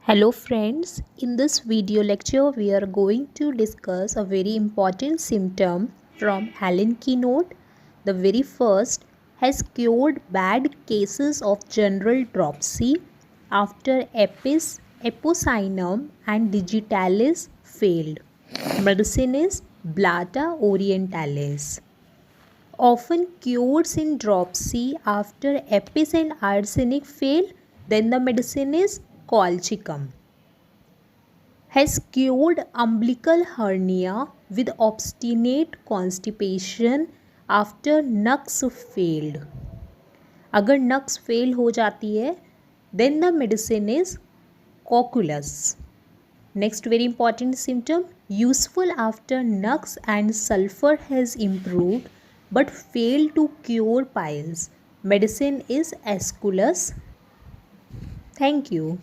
Hello friends, in this video lecture we are going to discuss a very important symptom from Allen keynote. The very first has cured bad cases of general dropsy after epocinum and digitalis failed. Medicine is Blata orientalis. Often cures in dropsy after epis and arsenic fail, then the medicine is colchicum. Has cured umbilical hernia with obstinate constipation after nux failed. अगर नक्स fail हो जाती है then the medicine is cocculus. Next very important symptom, useful after nux and sulfur has improved but failed to cure piles. Medicine is Aesculus. Thank you.